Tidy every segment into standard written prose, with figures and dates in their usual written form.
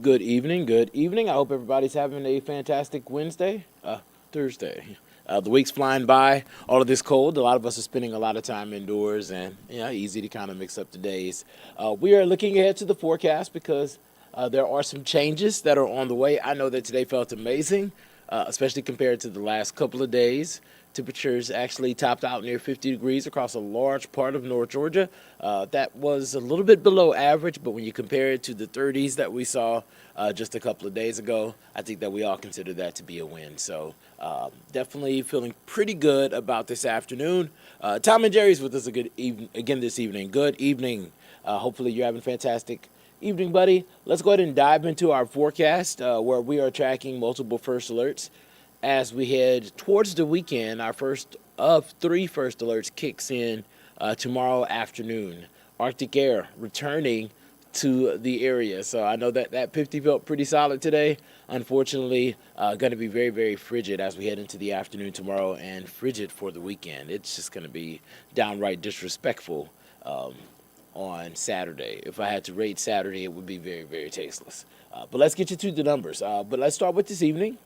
Good evening. Good evening. I hope everybody's having a fantastic Thursday. The week's flying by. All of this cold. A lot of us are spending a lot of time indoors, and easy to kind of mix up the days. We are looking ahead to the forecast because there are some changes that are on the way. I know that today felt amazing, especially compared to the last couple of days. Temperatures actually topped out near 50 degrees across a large part of North Georgia. That was a little bit below average, but when you compare it to the 30s that we saw just a couple of days ago, I think that we all consider that to be a win. So definitely feeling pretty good about this afternoon. Tom and Jerry's with us again this evening. Good evening. Hopefully you're having a fantastic evening, buddy. Let's go ahead and dive into our forecast where we are tracking multiple first alerts. As we head towards the weekend, our first of three first alerts kicks in tomorrow afternoon. Arctic air returning to the area. So I know that 50 felt pretty solid today. Unfortunately, going to be very, very frigid as we head into the afternoon tomorrow and frigid for the weekend. It's just going to be downright disrespectful on Saturday. If I had to rate Saturday, it would be very, very tasteless. But let's get you to the numbers. But let's start with this evening.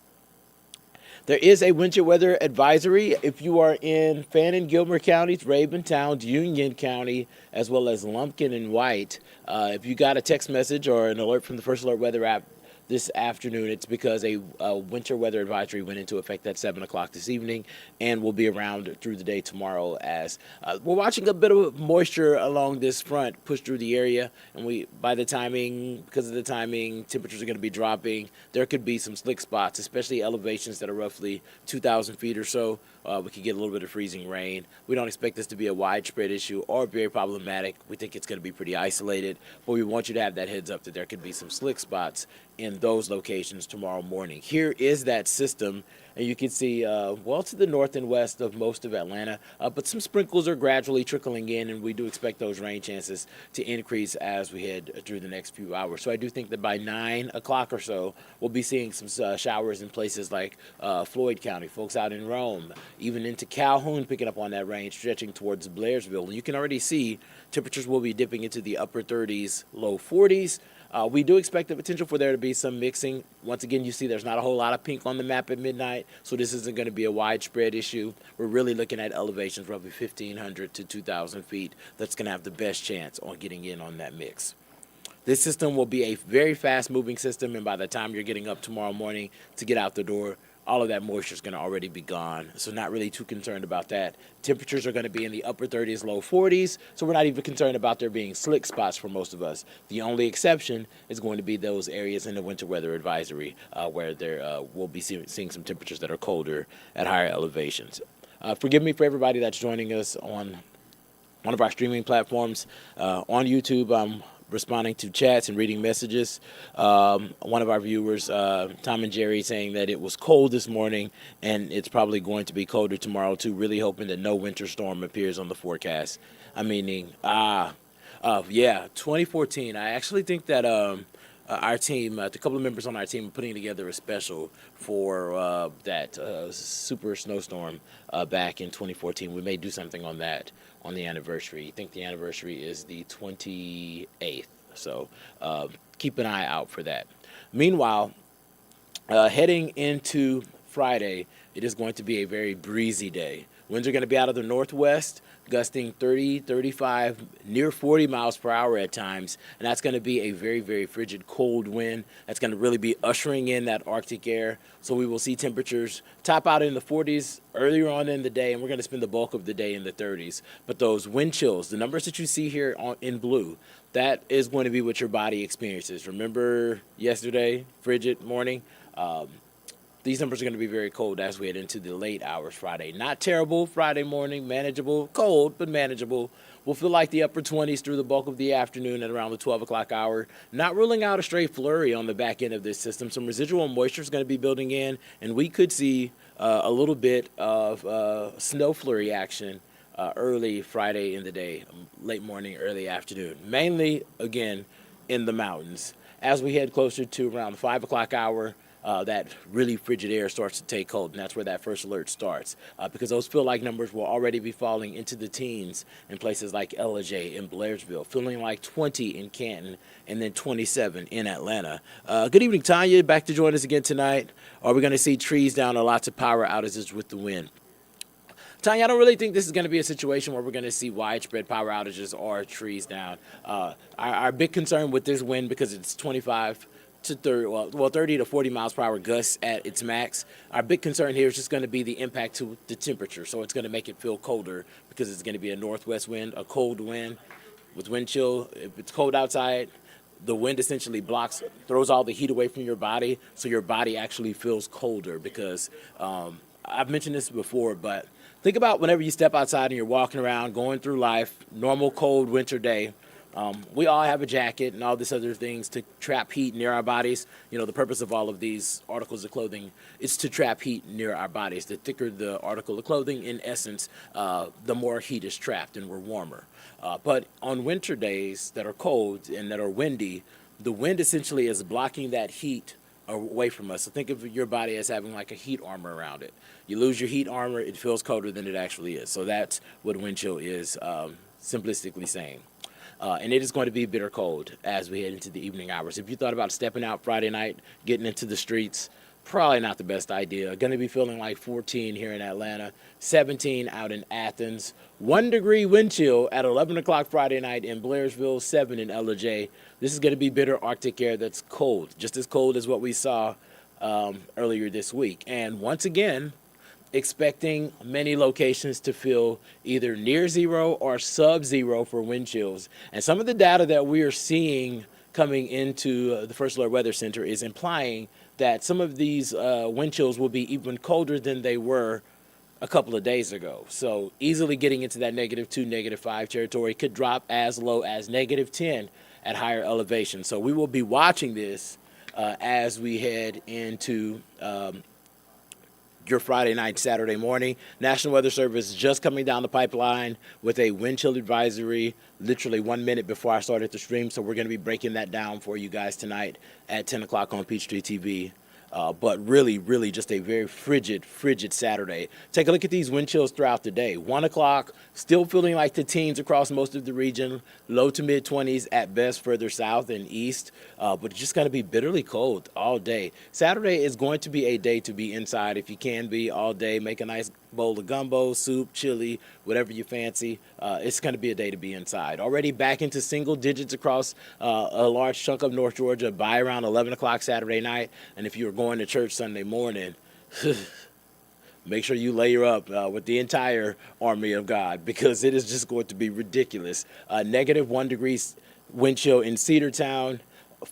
There is a winter weather advisory if you are in Fannin, Gilmer counties, Rabun Towns, Union County, as well as Lumpkin and White. If you got a text message or an alert from the First Alert Weather app this afternoon, it's because a winter weather advisory went into effect at 7 o'clock this evening and will be around through the day tomorrow as we're watching a bit of moisture along this front push through the area. And because of the timing, temperatures are going to be dropping. There could be some slick spots, especially elevations that are roughly 2,000 feet or so. We could get a little bit of freezing rain. We don't expect this to be a widespread issue or very problematic. We think it's going to be pretty isolated, but we want you to have that heads up that there could be some slick spots in those locations tomorrow morning. Here is that system, and you can see well to the north and west of most of Atlanta, but some sprinkles are gradually trickling in, and we do expect those rain chances to increase as we head through the next few hours. So I do think that by 9 o'clock or so, we'll be seeing some showers in places like Floyd County, folks out in Rome, even into Calhoun, picking up on that rain, stretching towards Blairsville. And you can already see temperatures will be dipping into the upper 30s, low 40s. We do expect the potential for there to be some mixing. Once again, you see there's not a whole lot of pink on the map at midnight, so this isn't going to be a widespread issue. We're really looking at elevations roughly 1,500 to 2,000 feet. That's going to have the best chance on getting in on that mix. This system will be a very fast-moving system, and by the time you're getting up tomorrow morning to get out the door, all of that moisture is going to already be gone, so not really too concerned about that. Temperatures are going to be in the upper 30s, low 40s, so we're not even concerned about there being slick spots for most of us. The only exception is going to be those areas in the winter weather advisory where there will be seeing some temperatures that are colder at higher elevations. Forgive me for everybody that's joining us on one of our streaming platforms. On YouTube, I'm responding to chats and reading messages. One of our viewers, Tom and Jerry, saying that it was cold this morning and it's probably going to be colder tomorrow too, really hoping that no winter storm appears on the forecast. Yeah, 2014. I actually think that our team, a couple of members on our team, are putting together a special for that super snowstorm back in 2014. We may do something on that on the anniversary. I think the anniversary is the 28th. So keep an eye out for that. Meanwhile, heading into Friday, it is going to be a very breezy day. Winds are going to be out of the northwest, gusting 30, 35, near 40 miles per hour at times. And that's going to be a very, very frigid, cold wind. That's going to really be ushering in that Arctic air. So we will see temperatures top out in the 40s earlier on in the day, and we're going to spend the bulk of the day in the 30s. But those wind chills, the numbers that you see here in blue, that is going to be what your body experiences. Remember yesterday, frigid morning? These numbers are going to be very cold as we head into the late hours Friday. Not terrible Friday morning, manageable, cold, but manageable. We'll feel like the upper 20s through the bulk of the afternoon at around the 12 o'clock hour. Not ruling out a stray flurry on the back end of this system. Some residual moisture is going to be building in, and we could see a little bit of snow flurry action early Friday in the day, late morning, early afternoon. Mainly, again, in the mountains. As we head closer to around the 5 o'clock hour, that really frigid air starts to take hold, and that's where that first alert starts. Because those feel-like numbers will already be falling into the teens in places like Ellijay and Blairsville, feeling like 20 in Canton, and then 27 in Atlanta. Good evening, Tanya. Back to join us again tonight. Are we going to see trees down or lots of power outages with the wind? Tanya, I don't really think this is going to be a situation where we're going to see widespread power outages or trees down. Our big concern with this wind, because it's 25 to 30 to 40 miles per hour gusts at its max. Our big concern here is just going to be the impact to the temperature. So it's going to make it feel colder because it's going to be a northwest wind, a cold wind with wind chill. If it's cold outside, the wind essentially throws all the heat away from your body, so your body actually feels colder because I've mentioned this before, but think about whenever you step outside and you're walking around, going through life, normal cold winter day. We all have a jacket and all these other things to trap heat near our bodies. You know, the purpose of all of these articles of clothing is to trap heat near our bodies. The thicker the article of clothing, in essence, the more heat is trapped and we're warmer. But on winter days that are cold and that are windy, the wind essentially is blocking that heat away from us. So think of your body as having like a heat armor around it. You lose your heat armor, it feels colder than it actually is. So that's what wind chill is, simplistically saying. And it is going to be bitter cold as we head into the evening hours. If you thought about stepping out Friday night, getting into the streets, probably not the best idea. Going to be feeling like 14 here in Atlanta, 17 out in Athens, 1 degree wind chill at 11 o'clock Friday night in Blairsville, 7 in Ellijay. This is going to be bitter Arctic air that's cold, just as cold as what we saw earlier this week. And once again, expecting many locations to feel either near zero or sub-zero for wind chills. And some of the data that we are seeing coming into the First Alert Weather Center is implying that some of these wind chills will be even colder than they were a couple of days ago. So easily getting into that -2, -5 territory, could drop as low as -10 at higher elevation. So we will be watching this as we head into your Friday night, Saturday morning. National Weather Service just coming down the pipeline with a wind chill advisory literally 1 minute before I started the stream. So we're going to be breaking that down for you guys tonight at 10 o'clock on Peachtree TV. But really just a very frigid Saturday. Take a look at these wind chills throughout the day. 1 o'clock, still feeling like the teens across most of the region, low to mid-20s at best further south and east, but it's just going to be bitterly cold all day. Saturday is going to be a day to be inside if you can be all day. Make a nice bowl of gumbo, soup, chili, whatever you fancy. It's going to be a day to be inside. Already back into single digits across a large chunk of North Georgia by around 11 o'clock Saturday night. And if you're going to church Sunday morning, make sure you layer up with the entire army of God, because it is just going to be ridiculous. -1 degree wind chill in Cedartown,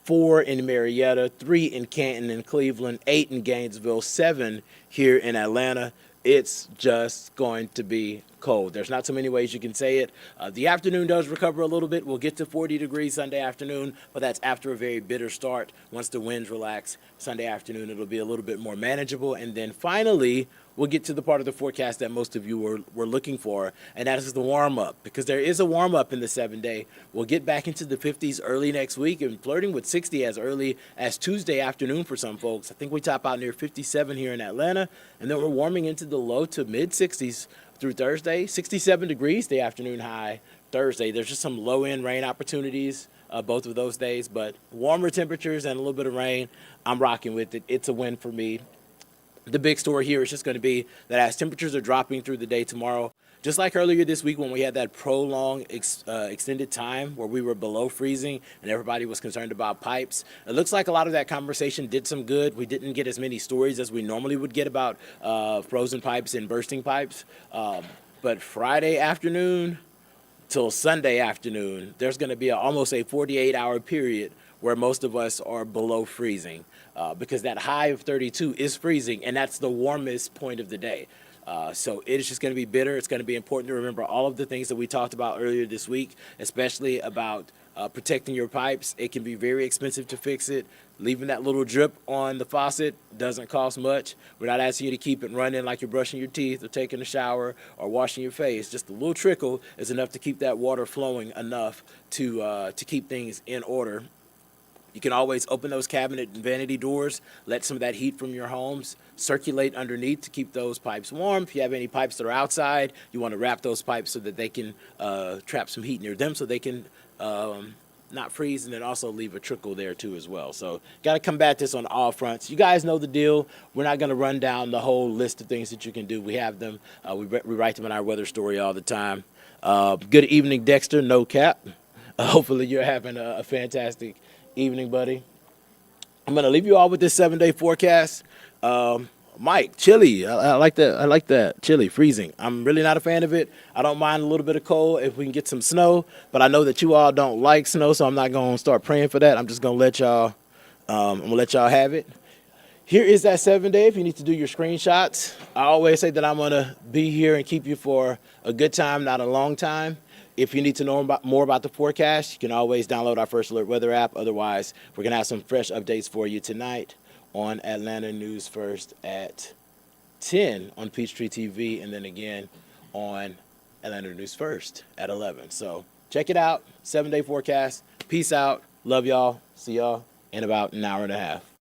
4 in Marietta, 3 in Canton and Cleveland, 8 in Gainesville, 7 here in Atlanta. It's just going to be cold. There's not so many ways you can say it. The afternoon does recover a little bit. We'll get to 40 degrees Sunday afternoon, but that's after a very bitter start. Once the winds relax Sunday afternoon, it'll be a little bit more manageable. And then finally, we'll get to the part of the forecast that most of you were looking for, and that is the warm-up, because there is a warm-up in the 7-day. We'll get back into the 50s early next week and flirting with 60 as early as Tuesday afternoon for some folks. I think we top out near 57 here in Atlanta, and then we're warming into the low to mid-60s through Thursday. 67 degrees the afternoon high Thursday. There's just some low-end rain opportunities both of those days, but warmer temperatures and a little bit of rain, I'm rocking with it. It's a win for me. The big story here is just going to be that as temperatures are dropping through the day tomorrow, just like earlier this week when we had that prolonged extended time where we were below freezing and everybody was concerned about pipes, it looks like a lot of that conversation did some good. We didn't get as many stories as we normally would get about frozen pipes and bursting pipes. But Friday afternoon till Sunday afternoon, there's going to be almost a 48-hour period where most of us are below freezing. Because that high of 32 is freezing, and that's the warmest point of the day. So it is just going to be bitter. It's going to be important to remember all of the things that we talked about earlier this week, especially about protecting your pipes. It can be very expensive to fix it. Leaving that little drip on the faucet doesn't cost much. We're not asking you to keep it running like you're brushing your teeth or taking a shower or washing your face. Just a little trickle is enough to keep that water flowing enough to keep things in order You can always open those cabinet and vanity doors, let some of that heat from your homes circulate underneath to keep those pipes warm. If you have any pipes that are outside, you want to wrap those pipes so that they can trap some heat near them so they can not freeze, and then also leave a trickle there too as well. So got to combat this on all fronts. You guys know the deal. We're not going to run down the whole list of things that you can do. We have them. We write them in our weather story all the time. Good evening, Dexter. No cap. Hopefully you're having a fantastic evening, buddy. I'm going to leave you all with this 7-day forecast. Mike, chilly. I like that. I like that. Chilly, freezing. I'm really not a fan of it. I don't mind a little bit of cold if we can get some snow, but I know that you all don't like snow, so I'm not going to start praying for that. I'm just going to let y'all have it. Here is that 7-day if you need to do your screenshots. I always say that I'm going to be here and keep you for a good time, not a long time. If you need to know more about the forecast, you can always download our First Alert Weather app. Otherwise, we're going to have some fresh updates for you tonight on Atlanta News First at 10 on Peachtree TV, and then again on Atlanta News First at 11. So check it out. 7-day forecast. Peace out. Love y'all. See y'all in about an hour and a half.